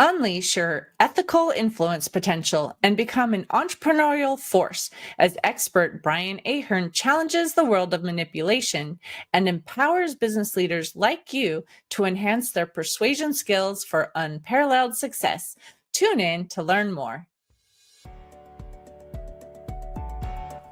Unleash your ethical influence potential and become an entrepreneurial force as expert Brian Ahearn challenges the world of manipulation and empowers business leaders like you to enhance their persuasion skills for unparalleled success. Tune in to learn more.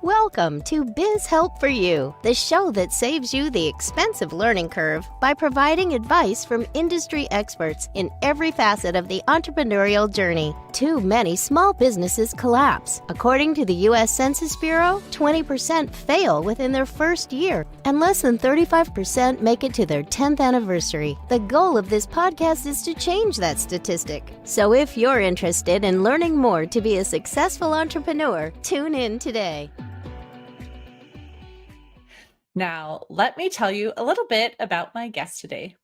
Welcome to Biz Help for You, the show that saves you the expensive learning curve by providing advice from industry experts in every facet of the entrepreneurial journey. Too many small businesses collapse. According to the U.S. Census Bureau, 20% fail within their first year, and less than 35% make it to their 10th anniversary. The goal of this podcast is to change that statistic. So if you're interested in learning more to be a successful entrepreneur, tune in today. Now, let me tell you a little bit about my guest today.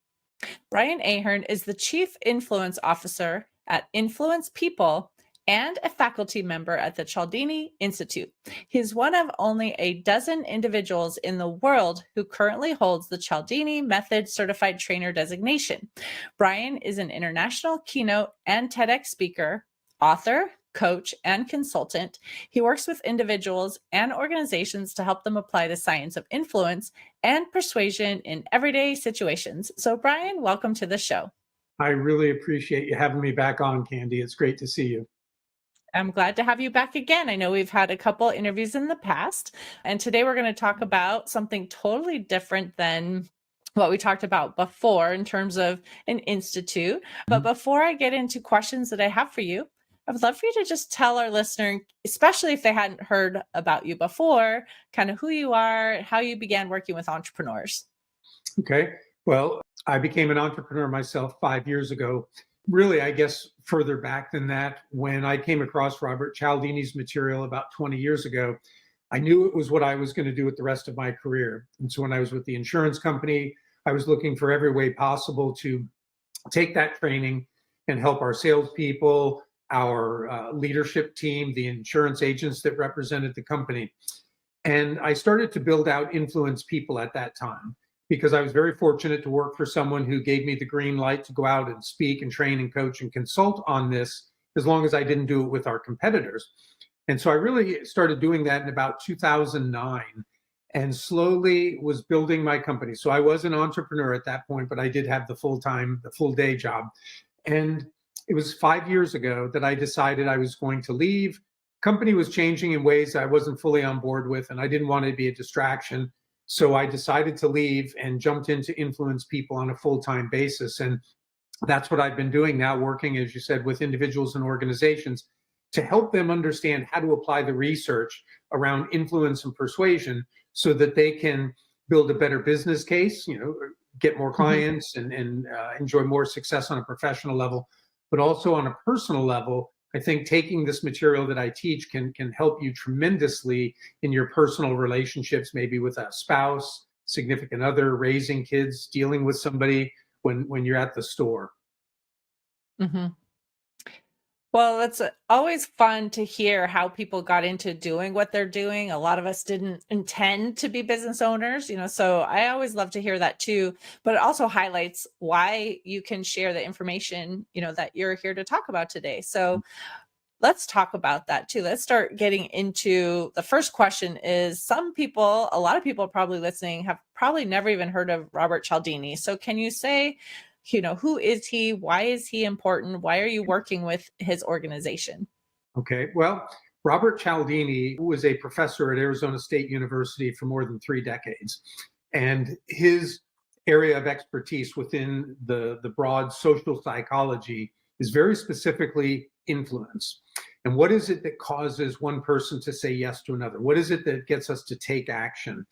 Brian Ahearn is the Chief Influence Officer at Influence People and a faculty member at the Chaldini Institute. He's one of only a dozen individuals in the world who currently holds the Chaldini Method Certified Trainer designation. Brian is an international keynote and TEDx speaker, author, coach, and consultant. He works with individuals and organizations to help them apply the science of influence and persuasion in everyday situations. So, Brian, welcome to the show. I really appreciate you having me back on, Candy. It's great to see you. I'm glad to have you back again. I know we've had a couple interviews in the past, and today we're going to talk about something totally different than what we talked about before in terms of an institute. But before I get into questions that I have for you, I would love for you to just tell our listener, especially if they hadn't heard about you before, kind of who you are, how you began working with entrepreneurs. Okay. Well, I became an entrepreneur myself 5 years ago. Really, I guess further back than that, when I came across Robert Cialdini's material about 20 years ago, I knew it was what I was going to do with the rest of my career. And so when I was with the insurance company, I was looking for every way possible to take that training and help our salespeople, our leadership team, the insurance agents that represented the company. And I started to build out Influence People at that time because I was very fortunate to work for someone who gave me the green light to go out and speak and train and coach and consult on this, as long as I didn't do it with our competitors. And so I really started doing that in about 2009 and slowly was building my company. So I was an entrepreneur at that point, but I did have the full day job. And it was 5 years ago that I decided I was going to leave. Company was changing in ways I wasn't fully on board with, and I didn't want to be a distraction. So I decided to leave and jumped into Influence People on a full-time basis. And that's what I've been doing now, working, as you said, with individuals and organizations to help them understand how to apply the research around influence and persuasion so that they can build a better business case, get more clients and enjoy more success on a professional level. But also on a personal level, I think taking this material that I teach can help you tremendously in your personal relationships, maybe with a spouse, significant other, raising kids, dealing with somebody when you're at the store. Mm-hmm. Well, it's always fun to hear how people got into doing what they're doing. A lot of us didn't intend to be business owners, so I always love to hear that too. But it also highlights why you can share the information, that you're here to talk about today. So let's talk about that too. Let's start getting into the first question is a lot of people probably listening have probably never even heard of Robert Cialdini. So can you say, who is he? Why is he important? Why are you working with his organization? Okay. Well, Robert Cialdini was a professor at Arizona State University for more than 3 decades. And his area of expertise within the broad social psychology is very specifically influence. And what is it that causes one person to say yes to another? What is it that gets us to take action?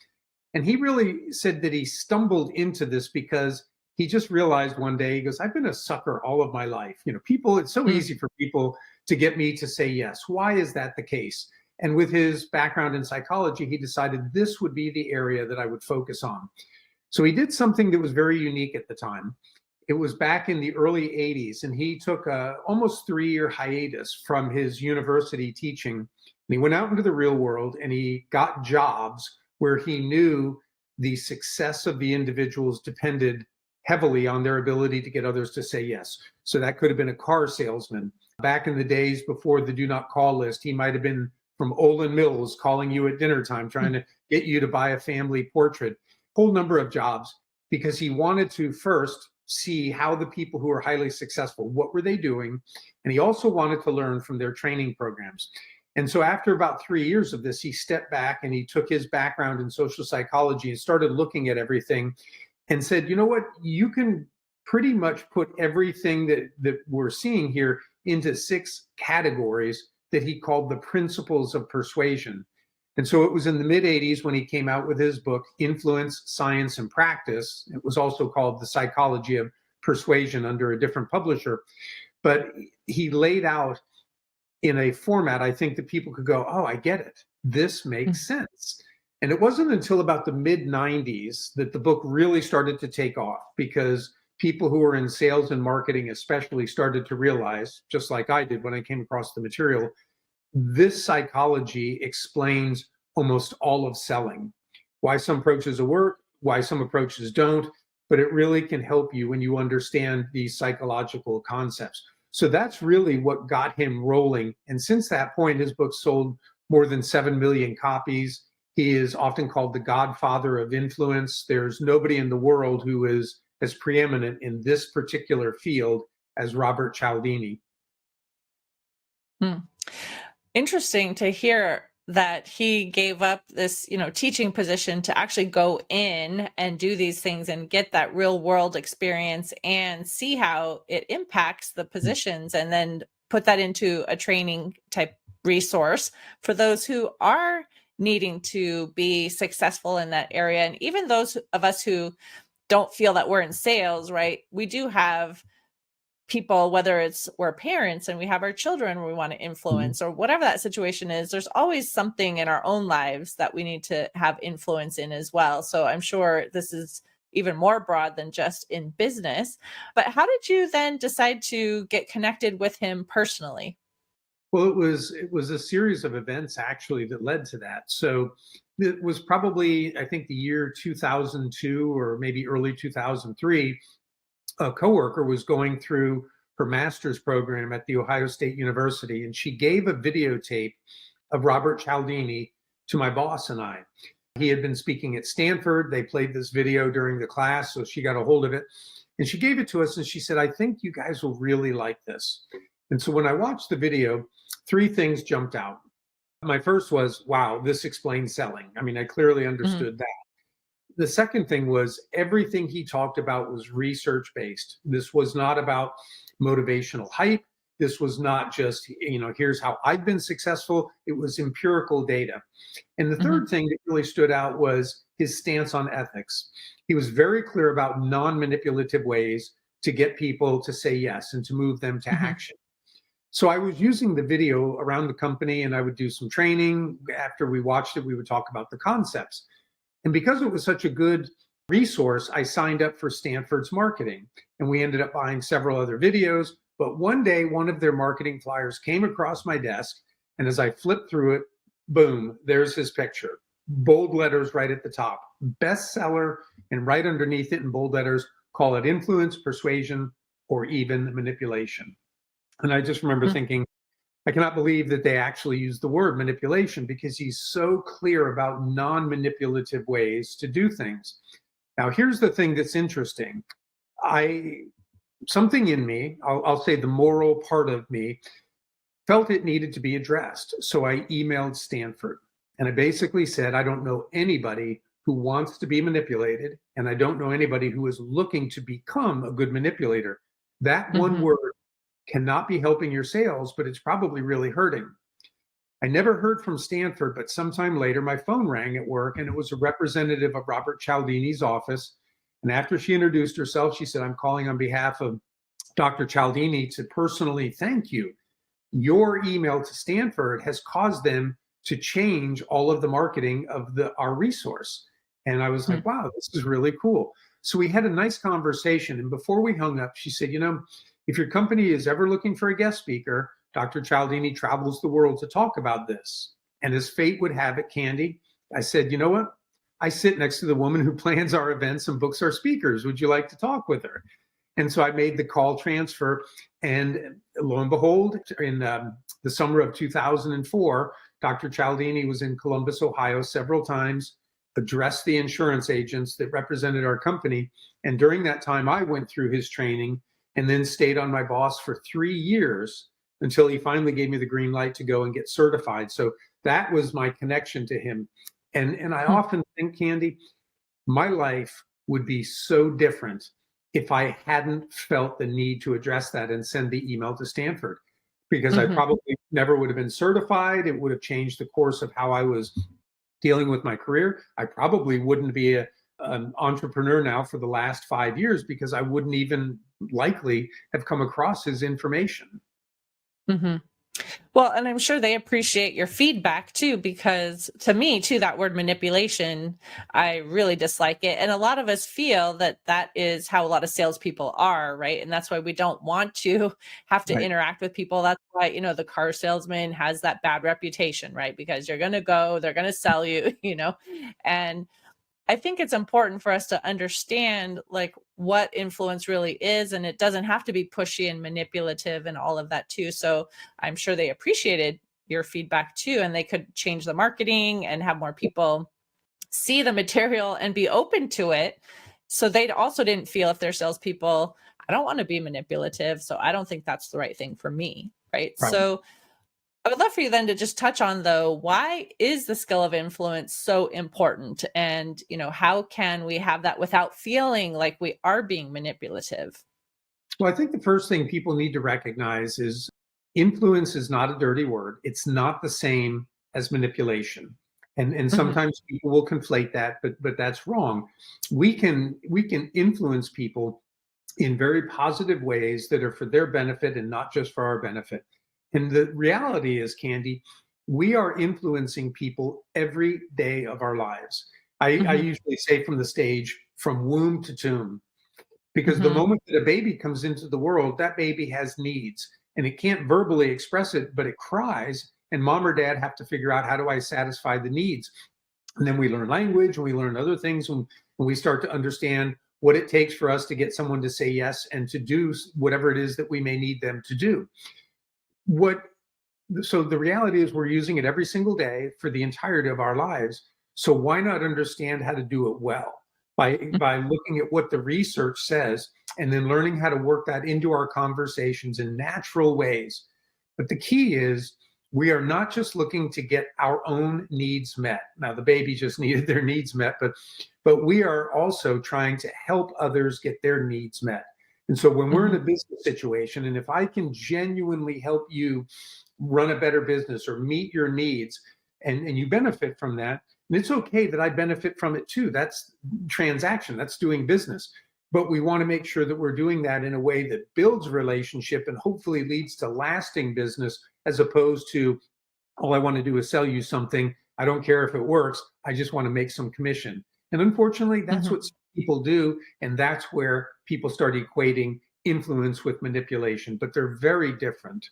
And he really said that he stumbled into this because he just realized one day, he goes, I've been a sucker all of my life. It's so easy for people to get me to say yes. Why is that the case? And with his background in psychology, he decided this would be the area that I would focus on. So he did something that was very unique at the time. It was back in the early 80s, and he took a almost 3-year hiatus from his university teaching. And he went out into the real world and he got jobs where he knew the success of the individuals depended heavily on their ability to get others to say yes. So that could have been a car salesman. Back in the days before the do not call list, he might have been from Olin Mills calling you at dinner time, trying to get you to buy a family portrait. Whole number of jobs, because he wanted to first see how the people who are highly successful, what were they doing? And he also wanted to learn from their training programs. And so after about 3 years of this, he stepped back and he took his background in social psychology and started looking at everything and said, you know what, you can pretty much put everything that we're seeing here into 6 categories that he called the principles of persuasion. And so it was in the mid 80s when he came out with his book, Influence, Science, and Practice. It was also called The Psychology of Persuasion under a different publisher. But he laid out in a format, I think, that people could go, oh, I get it. This makes sense. And it wasn't until about the mid 90s that the book really started to take off, because people who were in sales and marketing especially started to realize, just like I did when I came across the material, this psychology explains almost all of selling, why some approaches work, why some approaches don't, but it really can help you when you understand these psychological concepts. So that's really what got him rolling. And since that point, his book sold more than 7 million copies. He is often called the godfather of influence. There's nobody in the world who is as preeminent in this particular field as Robert Cialdini. Interesting to hear that he gave up this, teaching position to actually go in and do these things and get that real world experience and see how it impacts the positions, and then put that into a training type resource for those who are needing to be successful in that area. And even those of us who don't feel that we're in sales, right? We do have people, whether it's we're parents and we have our children we want to influence, or whatever that situation is, there's always something in our own lives that we need to have influence in as well. So I'm sure this is even more broad than just in business. But how did you then decide to get connected with him personally? Well, it was a series of events actually that led to that. So it was probably, I think, the year 2002 or maybe early 2003. A coworker was going through her master's program at the Ohio State University, and she gave a videotape of Robert Cialdini to my boss and I. He had been speaking at Stanford. They played this video during the class, so she got a hold of it. And she gave it to us, and she said, I think you guys will really like this. And so when I watched the video, 3 things jumped out. My first was, wow, this explains selling. I mean, I clearly understood that. The second thing was everything he talked about was research-based. This was not about motivational hype. This was not just, here's how I've been successful. It was empirical data. And the third thing that really stood out was his stance on ethics. He was very clear about non-manipulative ways to get people to say yes and to move them to action. So I was using the video around the company, and I would do some training. After we watched it, we would talk about the concepts. And because it was such a good resource, I signed up for Stanford's marketing, and we ended up buying several other videos. But one day, one of their marketing flyers came across my desk, and as I flipped through it, boom, there's his picture. Bold letters right at the top, bestseller, and right underneath it in bold letters, call it influence, persuasion, or even manipulation. And I just remember thinking, I cannot believe that they actually use the word manipulation, because he's so clear about non-manipulative ways to do things. Now, here's the thing that's interesting. Something in me, I'll say the moral part of me, felt it needed to be addressed. So I emailed Stanford, and I basically said, I don't know anybody who wants to be manipulated, and I don't know anybody who is looking to become a good manipulator. That one word cannot be helping your sales, but it's probably really hurting. I never heard from Stanford, but sometime later, my phone rang at work, and it was a representative of Robert Cialdini's office. And after she introduced herself, she said, I'm calling on behalf of Dr. Chaldini to personally thank you. Your email to Stanford has caused them to change all of the marketing of our resource. And I was like, wow, this is really cool. So we had a nice conversation. And before we hung up, she said, if your company is ever looking for a guest speaker, Dr. Cialdini travels the world to talk about this. And as fate would have it, Candy, I said, you know what? I sit next to the woman who plans our events and books our speakers. Would you like to talk with her? And so I made the call transfer. And lo and behold, in the summer of 2004, Dr. Chaldini was in Columbus, Ohio several times, addressed the insurance agents that represented our company. And during that time, I went through his training and then stayed on my boss for 3 years until he finally gave me the green light to go and get certified. So that was my connection to him. And I often think, Candy, my life would be so different if I hadn't felt the need to address that and send the email to Stanford, because I probably never would have been certified. It would have changed the course of how I was dealing with my career. I probably wouldn't be an entrepreneur now for the last 5 years because I wouldn't even likely have come across his information. Mm-hmm. Well, and I'm sure they appreciate your feedback too, because to me, too, that word manipulation, I really dislike it. And a lot of us feel that that is how a lot of salespeople are, right? And that's why we don't want to have to Right. interact with people. That's why, the car salesman has that bad reputation, right? Because you're going to go, they're going to sell you, and I think it's important for us to understand like what influence really is, and it doesn't have to be pushy and manipulative and all of that too. So I'm sure they appreciated your feedback too, and they could change the marketing and have more people see the material and be open to it. So they also didn't feel, if they're salespeople, I don't want to be manipulative, so I don't think that's the right thing for me, right? Right. So I would love for you then to just touch on, though, why is the skill of influence so important? And, how can we have that without feeling like we are being manipulative? Well, I think the first thing people need to recognize is influence is not a dirty word. It's not the same as manipulation. And Hmm. sometimes people will conflate that, but that's wrong. We can influence people in very positive ways that are for their benefit and not just for our benefit. And the reality is, Candy, we are influencing people every day of our lives. I Hmm. usually say from the stage, from womb to tomb, because the Hmm. moment that a baby comes into the world, that baby has needs and it can't verbally express it, but it cries. And mom or dad have to figure out, how do I satisfy the needs? And then we learn language and we learn other things, and we start to understand what it takes for us to get someone to say yes and to do whatever it is that we may need them to do. What So the reality is we're using it every single day for the entirety of our lives. So why not understand how to do it well by looking at what the research says and then learning how to work that into our conversations in natural ways. But the key is, we are not just looking to get our own needs met. Now the baby just needed their needs met, but we are also trying to help others get their needs met. And so when we're in Hmm. a business situation, and if I can genuinely help you run a better business or meet your needs, and you benefit from that, and it's okay that I benefit from it too. That's transaction, that's doing business. But we want to make sure that we're doing that in a way that builds relationship and hopefully leads to lasting business, as opposed to, all I want to do is sell you something. I don't care if it works. I just want to make some commission. And unfortunately, that's what Hmm. some people do. And that's where people start equating influence with manipulation, but they're very different.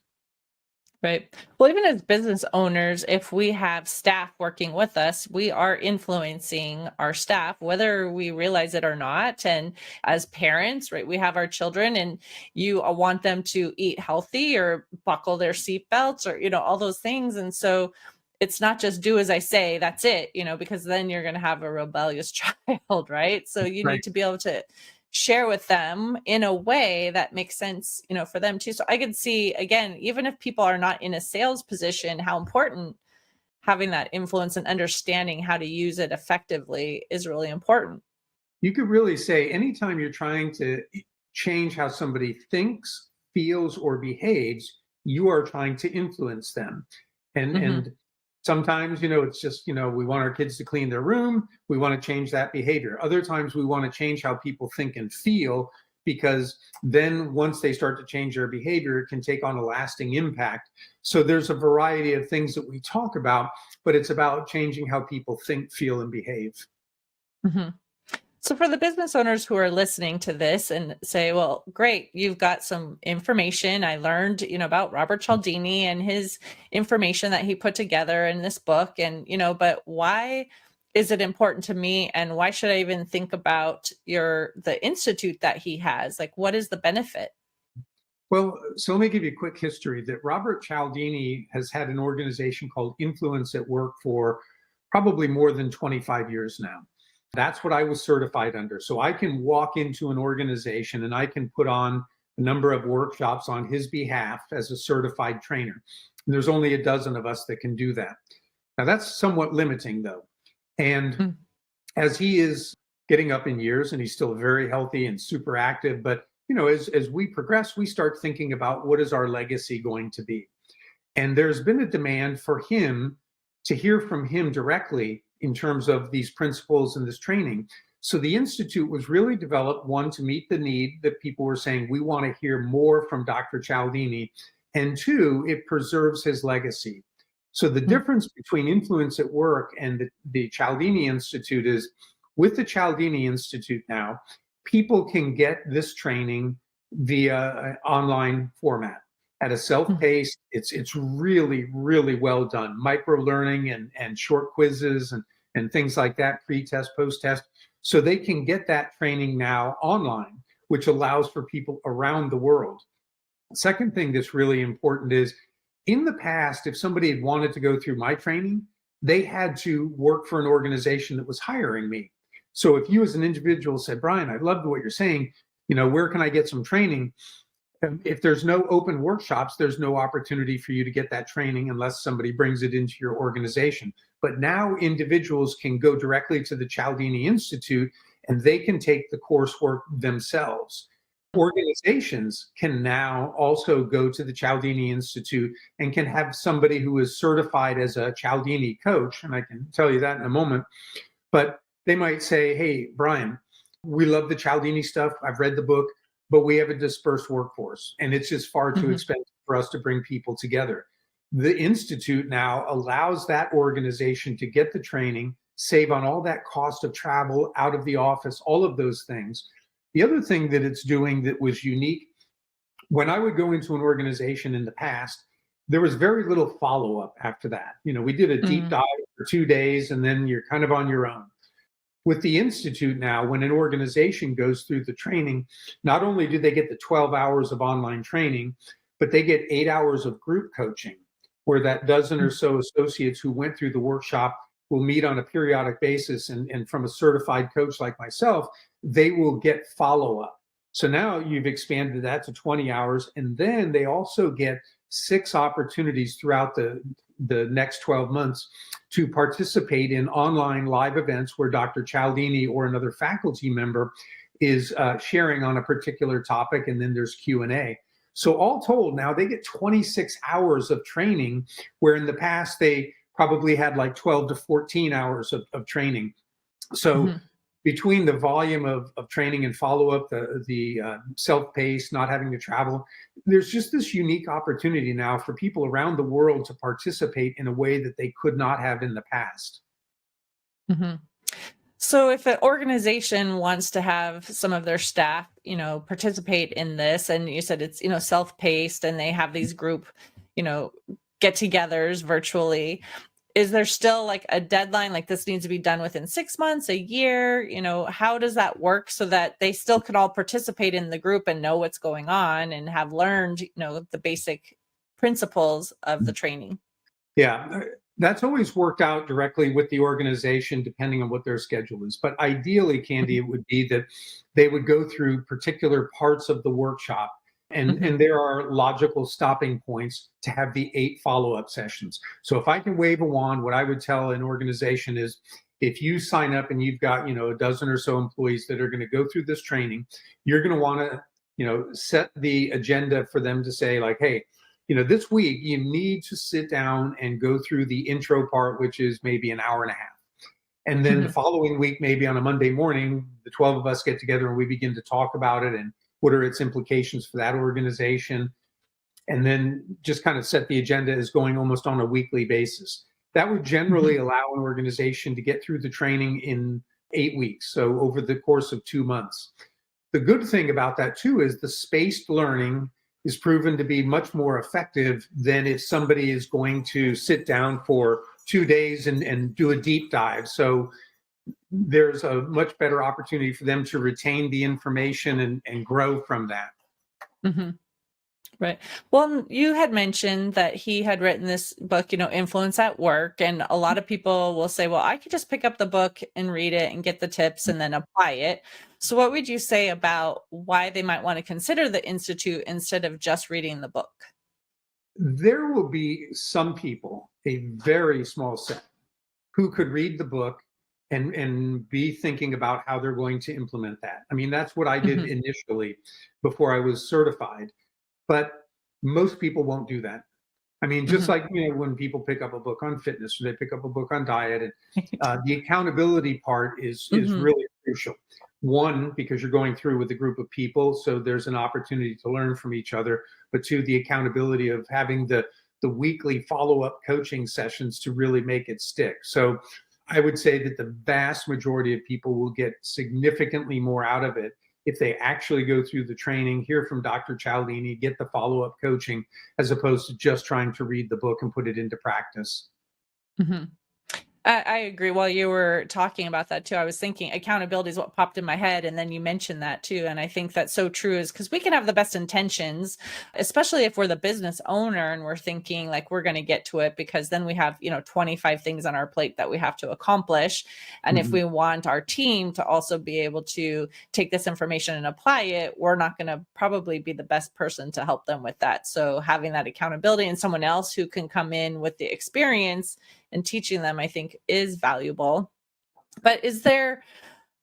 Right. Well, even as business owners, if we have staff working with us, we are influencing our staff, whether we realize it or not. And as parents, right, we have our children, and you want them to eat healthy or buckle their seatbelts or, all those things. And so it's not just do as I say, that's it, because then you're going to have a rebellious child, right? So you Right. need to be able to share with them in a way that makes sense, for them too. So I can see, again, even if people are not in a sales position, how important having that influence and understanding how to use it effectively is really important. You could really say, anytime you're trying to change how somebody thinks, feels, or behaves, you are trying to influence them. Hmm. And sometimes, it's just, we want our kids to clean their room. We want to change that behavior. Other times we want to change how people think and feel, because then once they start to change their behavior, it can take on a lasting impact. So there's a variety of things that we talk about, but it's about changing how people think, feel, and behave. Hmm. So for the business owners who are listening to this and say, well, great, you've got some information. I learned, about Robert Cialdini and his information that he put together in this book. And, but why is it important to me, and why should I even think about the institute that he has? Like, what is the benefit? Well, so let me give you a quick history that Robert Cialdini has had an organization called Influence at Work for probably more than 25 years now. That's what I was certified under. So I can walk into an organization and I can put on a number of workshops on his behalf as a certified trainer. And there's only a dozen of us that can do that. Now, that's somewhat limiting, though. And as he is getting up in years and he's still very healthy and super active, but as we progress, we start thinking about what is our legacy going to be. And there's been a demand for him to hear from him directly in terms of these principles and this training. So the Institute was really developed, one, to meet the need that people were saying, we want to hear more from Dr. Cialdini. And two, it preserves his legacy. So the difference between Influence at Work and the Cialdini Institute is, with the Cialdini Institute now, people can get this training via online format at a self-paced. It's really, really well done. Micro learning and short quizzes and things like that, pre-test, post-test. So they can get that training now online, which allows for people around the world. Second thing that's really important is, in the past, if somebody had wanted to go through my training, they had to work for an organization that was hiring me. So if you as an individual said, Brian, I loved what you're saying, where can I get some training? If there's no open workshops, there's no opportunity for you to get that training unless somebody brings it into your organization. But now individuals can go directly to the Cialdini Institute and they can take the coursework themselves. Organizations can now also go to the Cialdini Institute and can have somebody who is certified as a Cialdini coach, and I can tell you that in a moment. But they might say, hey, Brian, we love the Cialdini stuff. I've read the book, but we have a dispersed workforce, and it's just far too expensive for us to bring people together. The Institute now allows that organization to get the training, save on all that cost of travel, out of the office, all of those things. The other thing that it's doing that was unique, when I would go into an organization in the past, there was very little follow-up after that. We did a deep dive for 2 days, and then you're kind of on your own. With the Institute now, when an organization goes through the training, not only do they get the 12 hours of online training, but they get 8 hours of group coaching, where that dozen or so associates who went through the workshop will meet on a periodic basis. And from a certified coach like myself, they will get follow-up. So now you've expanded that to 20 hours. And then they also get 6 opportunities throughout the next 12 months to participate in online live events where Dr. Cialdini or another faculty member is sharing on a particular topic, and then there's Q&A. So all told, now they get 26 hours of training, where in the past they probably had like 12 to 14 hours of training. So between the volume of training and follow-up, the self-paced, not having to travel, there's just this unique opportunity now for people around the world to participate in a way that they could not have in the past. So if an organization wants to have some of their staff, participate in this, and you said it's, self-paced, and they have these group, get-togethers virtually, is there still like a deadline, like this needs to be done within 6 months, a year? How does that work so that they still can all participate in the group and know what's going on and have learned, the basic principles of the training? Yeah, that's always worked out directly with the organization, depending on what their schedule is. But ideally, Candy, it would be that they would go through particular parts of the workshop. And there are logical stopping points to have the 8 follow-up sessions. So if I can wave a wand, what I would tell an organization is, if you sign up and you've got, a dozen or so employees that are going to go through this training, you're going to want to, set the agenda for them to say like, hey, this week you need to sit down and go through the intro part, which is maybe an hour and a half. And then the following week, maybe on a Monday morning, the 12 of us get together and we begin to talk about it and what are its implications for that organization, and then just kind of set the agenda as going almost on a weekly basis. That would generally allow an organization to get through the training in 8 weeks, so over the course of 2 months. The good thing about that too is the spaced learning is proven to be much more effective than if somebody is going to sit down for 2 days and do a deep dive. So there's a much better opportunity for them to retain the information and grow from that. Hmm. Right. Well, you had mentioned that he had written this book, Influence at Work. And a lot of people will say, well, I could just pick up the book and read it and get the tips and then apply it. So, what would you say about why they might want to consider the Institute instead of just reading the book? There will be some people, a very small set, who could read the book and be thinking about how they're going to implement that. I mean, that's what I did Hmm. initially before I was certified. But most people won't do that. I mean, just Hmm. like when people pick up a book on fitness or they pick up a book on diet, and the accountability part is Hmm. really crucial. One, because you're going through with a group of people, so there's an opportunity to learn from each other. But two, the accountability of having the weekly follow up coaching sessions to really make it stick. So I would say that the vast majority of people will get significantly more out of it if they actually go through the training, hear from Dr. Cialdini, get the follow up coaching, as opposed to just trying to read the book and put it into practice. Hmm. I agree. While you were talking about that too, I was thinking accountability is what popped in my head. And then you mentioned that too. And I think that's so true is because we can have the best intentions, especially if we're the business owner and we're thinking like we're going to get to it because then we have, 25 things on our plate that we have to accomplish. And if Mhm. we want our team to also be able to take this information and apply it, we're not going to probably be the best person to help them with that. So having that accountability and someone else who can come in with the experience and teaching them, I think, is valuable. But is there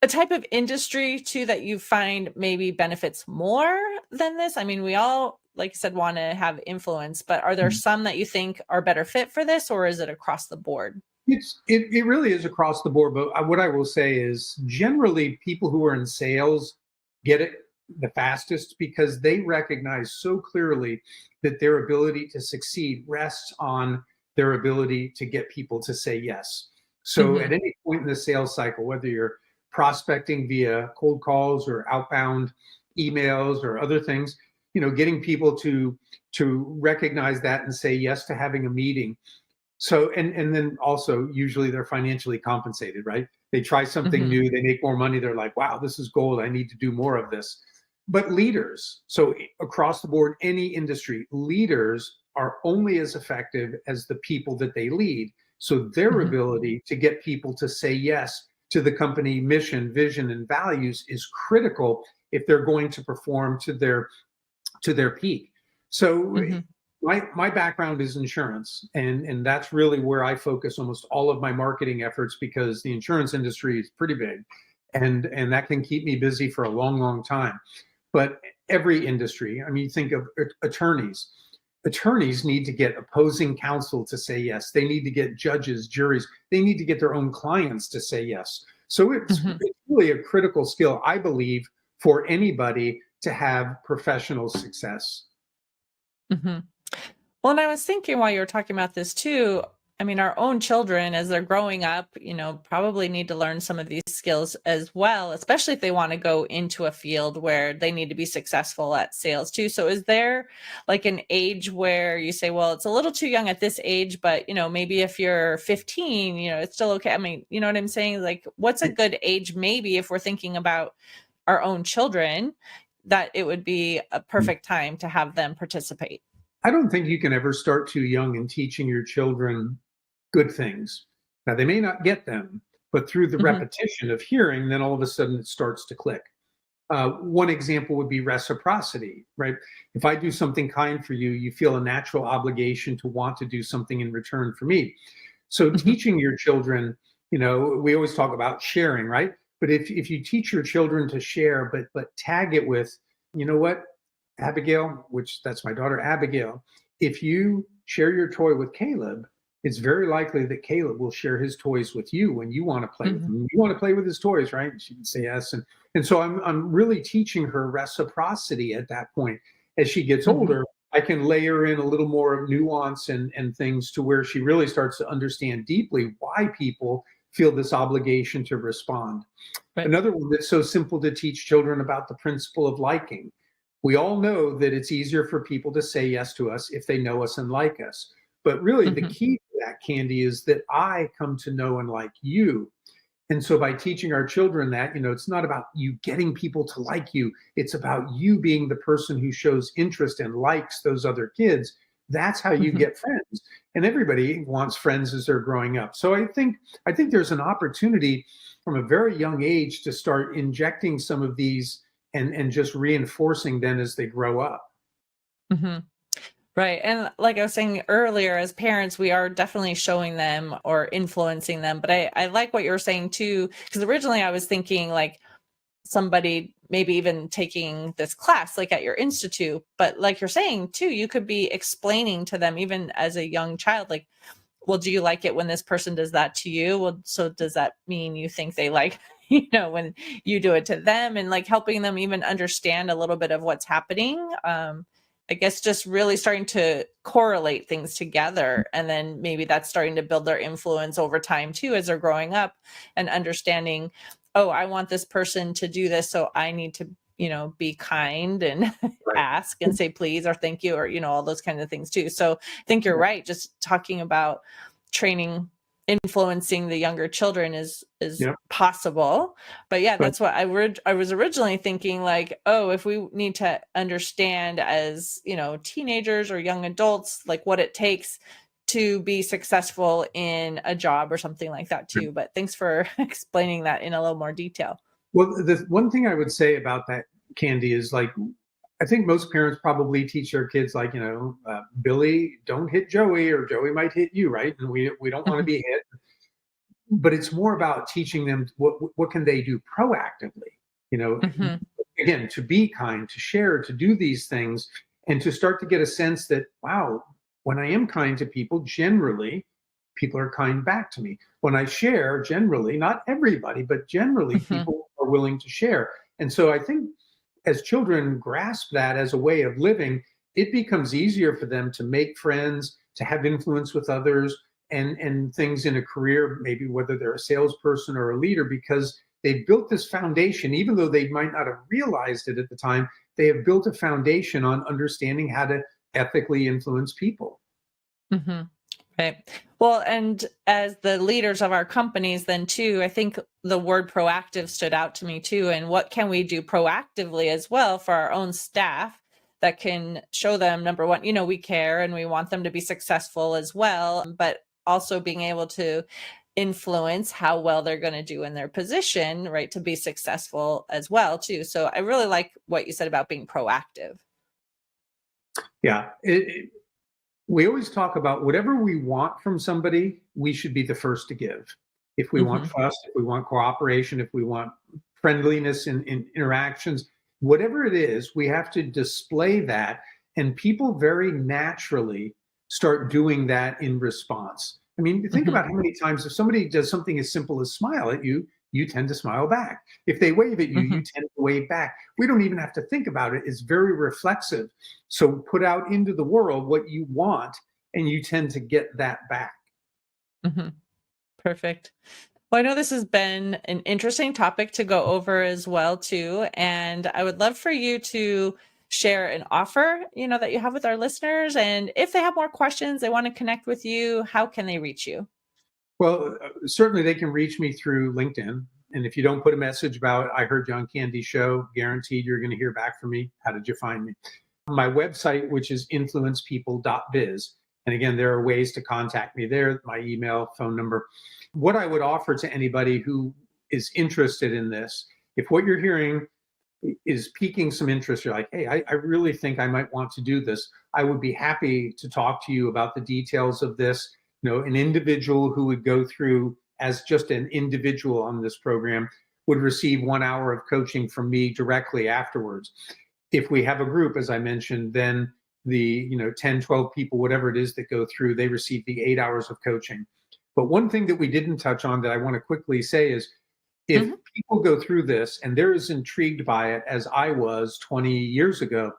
a type of industry too that you find maybe benefits more than this? I mean, we all, like you said, want to have influence, but are there some that you think are better fit for this, or is it across the board? It really is across the board. But what I will say is generally people who are in sales get it the fastest because they recognize so clearly that their ability to succeed rests on their ability to get people to say yes. So at Hmm. any point in the sales cycle, whether you're prospecting via cold calls or outbound emails or other things, getting people to recognize that and say yes to having a meeting. So and then also usually they're financially compensated, right? They try something Hmm. new, they make more money, they're like, wow, this is gold. I need to do more of this. But leaders, so across the board, any industry, leaders are only as effective as the people that they lead. So their Hmm. ability to get people to say yes to the company mission, vision, and values is critical if they're going to perform to their peak. So Hmm. my background is insurance, and that's really where I focus almost all of my marketing efforts because the insurance industry is pretty big, and that can keep me busy for a long, long time. But every industry, I mean, think of attorneys. Attorneys need to get opposing counsel to say yes. They need to get judges, juries. They need to get their own clients to say yes. So Hmm. it's really a critical skill, I believe, for anybody to have professional success. Hmm. Well, and I was thinking while you were talking about this too, I mean, our own children, as they're growing up, probably need to learn some of these skills as well, especially if they want to go into a field where they need to be successful at sales too. So, is there like an age where you say, well, it's a little too young at this age, but, maybe if you're 15, it's still okay? I mean, you know what I'm saying? Like, what's a good age, maybe if we're thinking about our own children, that it would be a perfect time to have them participate? I don't think you can ever start too young in teaching your children good things. Now, they may not get them, but through the Hmm. repetition of hearing, then all of a sudden it starts to click. One example would be reciprocity, right? If I do something kind for you, you feel a natural obligation to want to do something in return for me. So Hmm. teaching your children, we always talk about sharing, right? But if you teach your children to share, but tag it with, you know what, Abigail, which that's my daughter Abigail, if you share your toy with Caleb, it's very likely that Caleb will share his toys with you when you want to play with Hmm. him. You want to play with his toys, right? And she can say yes. And so I'm really teaching her reciprocity at that point. As she gets Hmm. older, I can layer in a little more nuance and things to where she really starts to understand deeply why people feel this obligation to respond. Right. Another one that's so simple to teach children about the principle of liking. We all know that it's easier for people to say yes to us if they know us and like us. But really, the Hmm. key that, Candy, is that I come to know and like you. And so by teaching our children that, it's not about you getting people to like you. It's about you being the person who shows interest and likes those other kids. That's how you Mhm. get friends. And everybody wants friends as they're growing up. So I think there's an opportunity from a very young age to start injecting some of these and just reinforcing them as they grow up. Mhm. Right. And like I was saying earlier, as parents, we are definitely showing them or influencing them. But I like what you're saying too, because originally I was thinking like somebody maybe even taking this class like at your institute. But like you're saying too, you could be explaining to them even as a young child, like, well, do you like it when this person does that to you? Well, so does that mean you think they like, when you do it to them, and like helping them even understand a little bit of what's happening. I guess just really starting to correlate things together. And then maybe that's starting to build their influence over time too, as they're growing up and understanding, oh, I want this person to do this. So I need to, be kind and Right. ask and say please or thank you or, all those kinds of things too. So I think you're right. Just talking about training, influencing the younger children is Yeah. possible. But yeah, But that's what I was originally thinking, like, oh, if we need to understand as, teenagers or young adults, like what it takes to be successful in a job or something like that too. But thanks for explaining that in a little more detail. well, the one thing I would say about that, Candy, is like I think most parents probably teach their kids like, Billy, don't hit Joey, or Joey might hit you, right? And we don't want to Mhm, be hit. But it's more about teaching them what can they do proactively. You know, mhm, again, to be kind, to share, to do these things, and to start to get a sense that, wow, when I am kind to people, generally people are kind back to me. When I share, generally, not everybody, but generally mhm, people are willing to share. And so I think as children grasp that as a way of living, it becomes easier for them to make friends, to have influence with others, and things in a career, maybe whether they're a salesperson or a leader, because they've built this foundation, even though they might not have realized it at the time, they have built a foundation on understanding how to ethically influence people. mhm. Right. Well, and as the leaders of our companies, then too, I think the word proactive stood out to me too. And what can we do proactively as well for our own staff that can show them, number one, we care and we want them to be successful as well, but also being able to influence how well they're going to do in their position, right? To be successful as well, too. So I really like what you said about being proactive. Yeah. We always talk about whatever we want from somebody, we should be the first to give. If we want Hmm. trust, if we want cooperation, if we want friendliness in interactions, whatever it is, we have to display that. And people very naturally start doing that in response. I mean, think Hmm. about how many times if somebody does something as simple as smile at you, you tend to smile back. If they wave at you, you Hmm. tend to wave back. We don't even have to think about it. It's very reflexive. So put out into the world what you want, and you tend to get that back. Hmm. Perfect. Well, I know this has been an interesting topic to go over as well too, and I would love for you to share an offer, that you have with our listeners, and if they have more questions, they want to connect with you, how can they reach you? Well, certainly they can reach me through LinkedIn. And if you don't put a message about, I heard John Candy's show, guaranteed you're going to hear back from me. How did you find me? My website, which is influencepeople.biz. And again, there are ways to contact me there, my email, phone number. What I would offer to anybody who is interested in this, if what you're hearing is piquing some interest, you're like, hey, I really think I might want to do this. I would be happy to talk to you about the details of this. An individual who would go through as just an individual on this program would receive 1 hour of coaching from me directly afterwards. If we have a group, as I mentioned, then the 10, 12 people, whatever it is that go through, they receive the 8 hours of coaching. But one thing that we didn't touch on that I want to quickly say is if Mhm, people go through this and they're as intrigued by it as I was 20 years ago,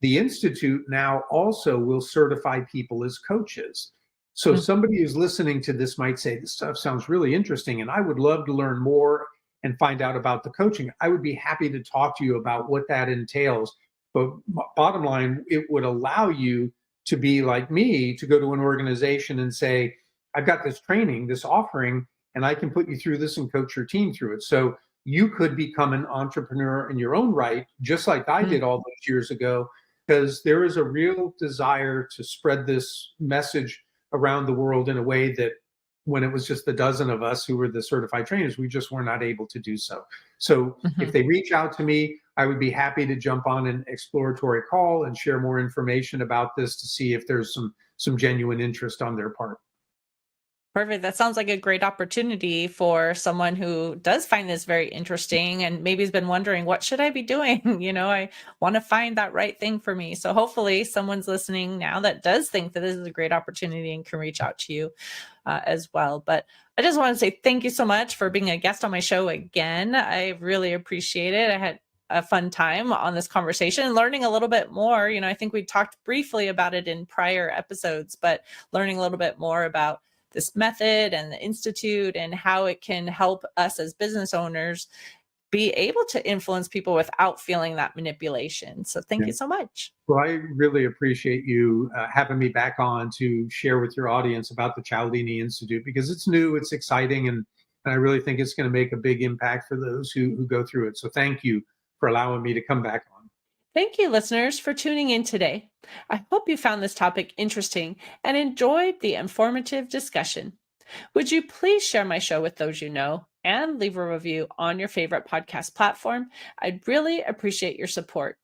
the Institute now also will certify people as coaches. So mhm, somebody who's listening to this might say, this stuff sounds really interesting, and I would love to learn more and find out about the coaching. I would be happy to talk to you about what that entails. But bottom line, it would allow you to be like me, to go to an organization and say, I've got this training, this offering, and I can put you through this and coach your team through it. So you could become an entrepreneur in your own right, just like I did all those years ago, because there is a real desire to spread this message around the world in a way that when it was just a dozen of us who were the certified trainers, we just were not able to do so. So if they reach out to me, I would be happy to jump on an exploratory call and share more information about this to see if there's some genuine interest on their part. Perfect. That sounds like a great opportunity for someone who does find this very interesting and maybe has been wondering, what should I be doing? I want to find that right thing for me. So hopefully someone's listening now that does think that this is a great opportunity and can reach out to you as well. But I just want to say thank you so much for being a guest on my show again. I really appreciate it. I had a fun time on this conversation and learning a little bit more. I think we talked briefly about it in prior episodes, but learning a little bit more about this method and the institute and how it can help us as business owners be able to influence people without feeling that manipulation. So thank you so much. Well, I really appreciate you having me back on to share with your audience about the Chaldini Institute, because it's new, it's exciting, and I really think it's going to make a big impact for those who go through it. So thank you for allowing me to come back on. Thank you, listeners, for tuning in today. I hope you found this topic interesting and enjoyed the informative discussion. Would you please share my show with those you know and leave a review on your favorite podcast platform? I'd really appreciate your support.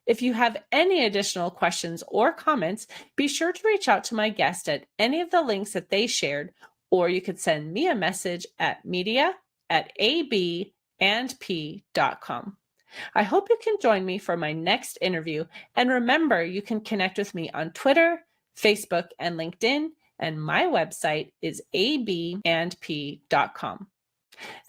If you have any additional questions or comments, be sure to reach out to my guest at any of the links that they shared, or you could send me a message at media@abandp.com. I hope you can join me for my next interview. And remember, you can connect with me on Twitter, Facebook, and LinkedIn. And my website is abandp.com.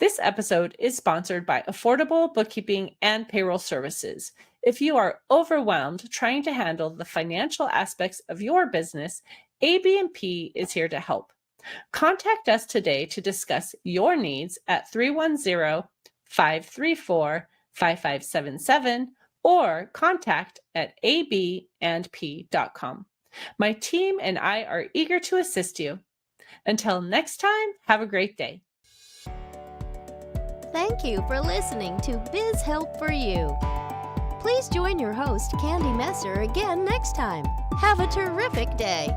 This episode is sponsored by Affordable Bookkeeping and Payroll Services. If you are overwhelmed trying to handle the financial aspects of your business, ABP is here to help. Contact us today to discuss your needs at 310-534-5577 or contact@abandp.com. My team and I are eager to assist you. Until next time, have a great day. Thank you for listening to Biz Help for You. Please join your host, Candy Messer, again next time. Have a terrific day.